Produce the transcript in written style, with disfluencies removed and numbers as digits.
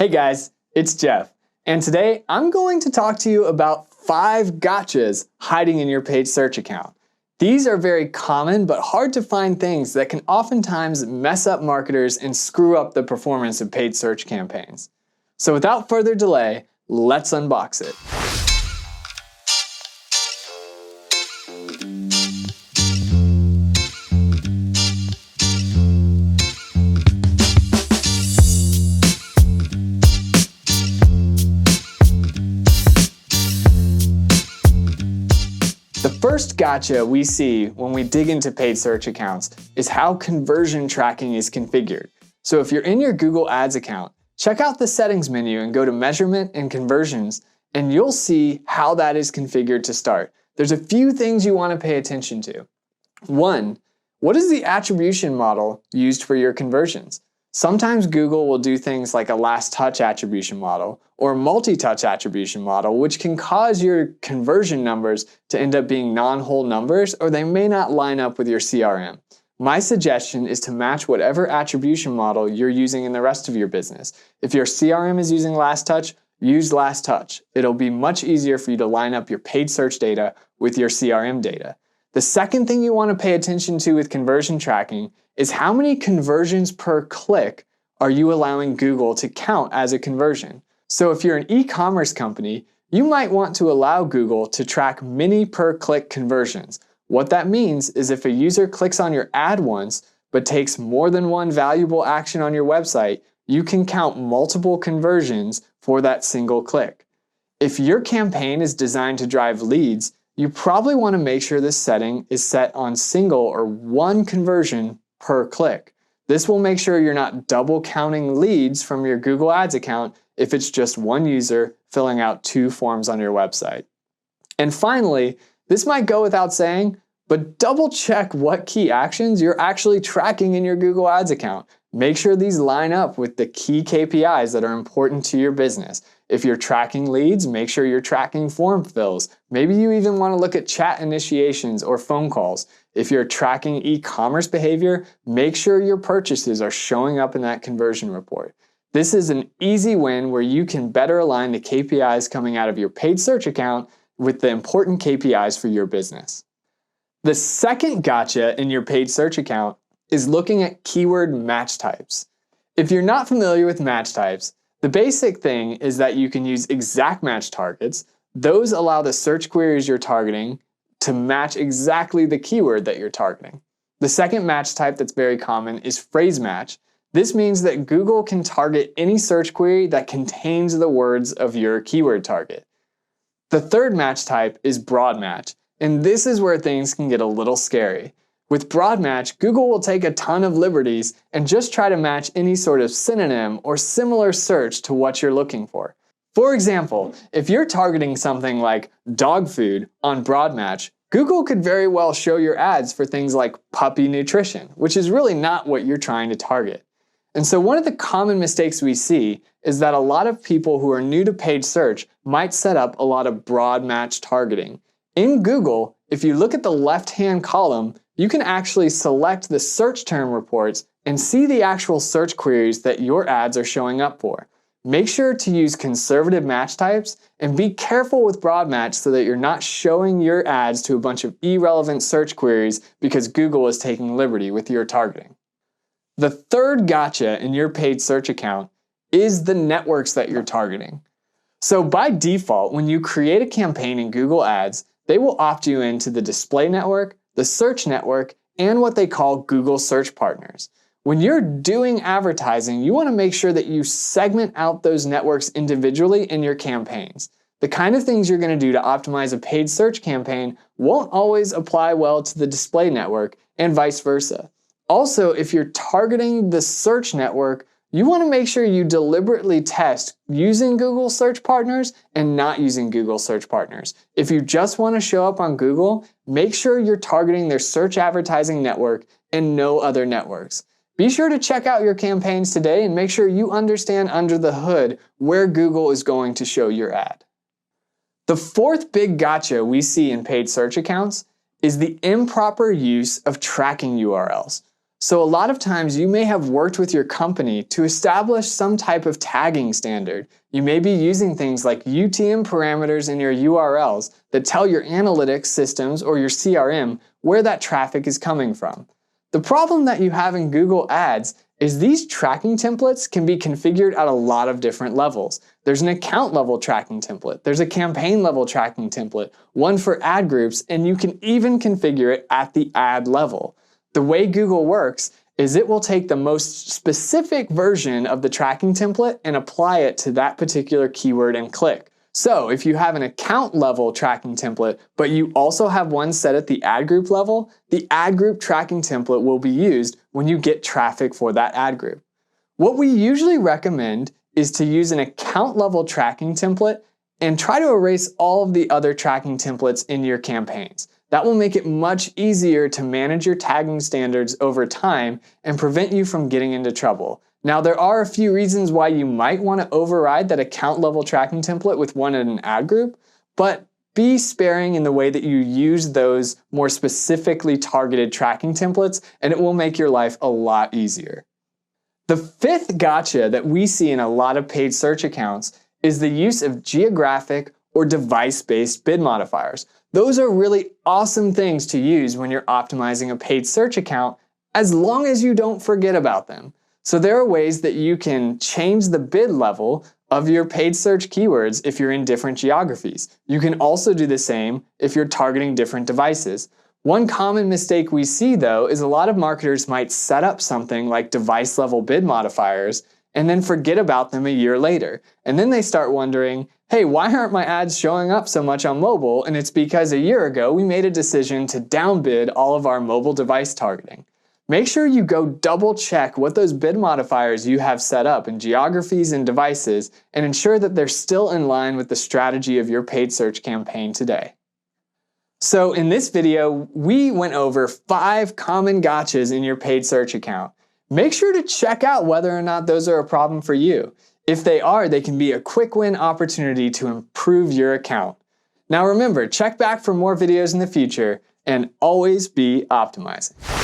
Hey guys, it's Jeff, and today I'm going to talk to you about 5 gotchas hiding in your paid search account. These are very common but hard to find things that can oftentimes mess up marketers and screw up the performance of paid search campaigns. So without further delay, let's unbox it. The first gotcha we see when we dig into paid search accounts is how conversion tracking is configured. So if you're in your Google Ads account, check out the settings menu and go to measurement and conversions, and you'll see how that is configured to start. There's a few things you want to pay attention to. 1, what is the attribution model used for your conversions? Sometimes Google will do things like a last touch attribution model or multi-touch attribution model, which can cause your conversion numbers to end up being non-whole numbers, or they may not line up with your CRM. My suggestion is to match whatever attribution model you're using in the rest of your business. If your CRM is using last touch, use last touch. It'll be much easier for you to line up your paid search data with your CRM data. The second thing you want to pay attention to with conversion tracking is how many conversions per click are you allowing Google to count as a conversion. So if you're an e-commerce company, you might want to allow Google to track many per click conversions. What that means is if a user clicks on your ad once but takes more than one valuable action on your website, you can count multiple conversions for that single click. If your campaign is designed to drive leads, you probably want to make sure this setting is set on single or one conversion per click. This will make sure you're not double counting leads from your Google Ads account if it's just one user filling out 2 forms on your website. And finally, this might go without saying, but double check what key actions you're actually tracking in your Google Ads account. Make sure these line up with the key KPIs that are important to your business. If you're tracking leads, make sure you're tracking form fills. Maybe you even want to look at chat initiations or phone calls. If you're tracking e-commerce behavior, make sure your purchases are showing up in that conversion report. This is an easy win where you can better align the KPIs coming out of your paid search account with the important KPIs for your business. The second gotcha in your paid search account is looking at keyword match types. If you're not familiar with match types, the basic thing is that you can use exact match targets. Those allow the search queries you're targeting to match exactly the keyword that you're targeting. The second match type that's very common is phrase match. This means that Google can target any search query that contains the words of your keyword target. The third match type is broad match, and this is where things can get a little scary. With broad match, Google will take a ton of liberties and just try to match any sort of synonym or similar search to what you're looking for. For example, if you're targeting something like dog food on broad match, Google could very well show your ads for things like puppy nutrition, which is really not what you're trying to target. And so one of the common mistakes we see is that a lot of people who are new to paid search might set up a lot of broad match targeting. In Google, if you look at the left-hand column, you can actually select the search term reports and see the actual search queries that your ads are showing up for. Make sure to use conservative match types and be careful with broad match so that you're not showing your ads to a bunch of irrelevant search queries because Google is taking liberty with your targeting. The third gotcha in your paid search account is the networks that you're targeting. So by default, when you create a campaign in Google Ads, they will opt you into the display network, the search network, and what they call Google Search Partners. When you're doing advertising, you want to make sure that you segment out those networks individually in your campaigns. The kind of things you're going to do to optimize a paid search campaign won't always apply well to the display network, and vice versa. Also, if you're targeting the search network, you want to make sure you deliberately test using Google Search Partners and not using Google Search Partners. If you just want to show up on Google, make sure you're targeting their search advertising network and no other networks. Be sure to check out your campaigns today and make sure you understand under the hood where Google is going to show your ad. The fourth big gotcha we see in paid search accounts is the improper use of tracking URLs. So a lot of times you may have worked with your company to establish some type of tagging standard. You may be using things like UTM parameters in your URLs that tell your analytics systems or your CRM where that traffic is coming from. The problem that you have in Google Ads is these tracking templates can be configured at a lot of different levels. There's an account level tracking template, there's a campaign level tracking template, one for ad groups, and you can even configure it at the ad level. The way Google works is it will take the most specific version of the tracking template and apply it to that particular keyword and click. So if you have an account level tracking template, but you also have one set at the ad group level, the ad group tracking template will be used when you get traffic for that ad group. What we usually recommend is to use an account level tracking template and try to erase all of the other tracking templates in your campaigns. That will make it much easier to manage your tagging standards over time and prevent you from getting into trouble. Now, there are a few reasons why you might want to override that account level tracking template with one in an ad group, but be sparing in the way that you use those more specifically targeted tracking templates, and it will make your life a lot easier. The fifth gotcha that we see in a lot of paid search accounts is the use of geographic or device-based bid modifiers. Those are really awesome things to use when you're optimizing a paid search account, as long as you don't forget about them. So there are ways that you can change the bid level of your paid search keywords if you're in different geographies. You can also do the same if you're targeting different devices. One common mistake we see though is a lot of marketers might set up something like device level bid modifiers and then forget about them a year later. And then they start wondering, hey, why aren't my ads showing up so much on mobile? And it's because a year ago we made a decision to downbid all of our mobile device targeting. Make sure you go double check what those bid modifiers you have set up in geographies and devices and ensure that they're still in line with the strategy of your paid search campaign today. So in this video, we went over 5 common gotchas in your paid search account. Make sure to check out whether or not those are a problem for you. If they are, they can be a quick win opportunity to improve your account. Now remember, check back for more videos in the future and always be optimizing.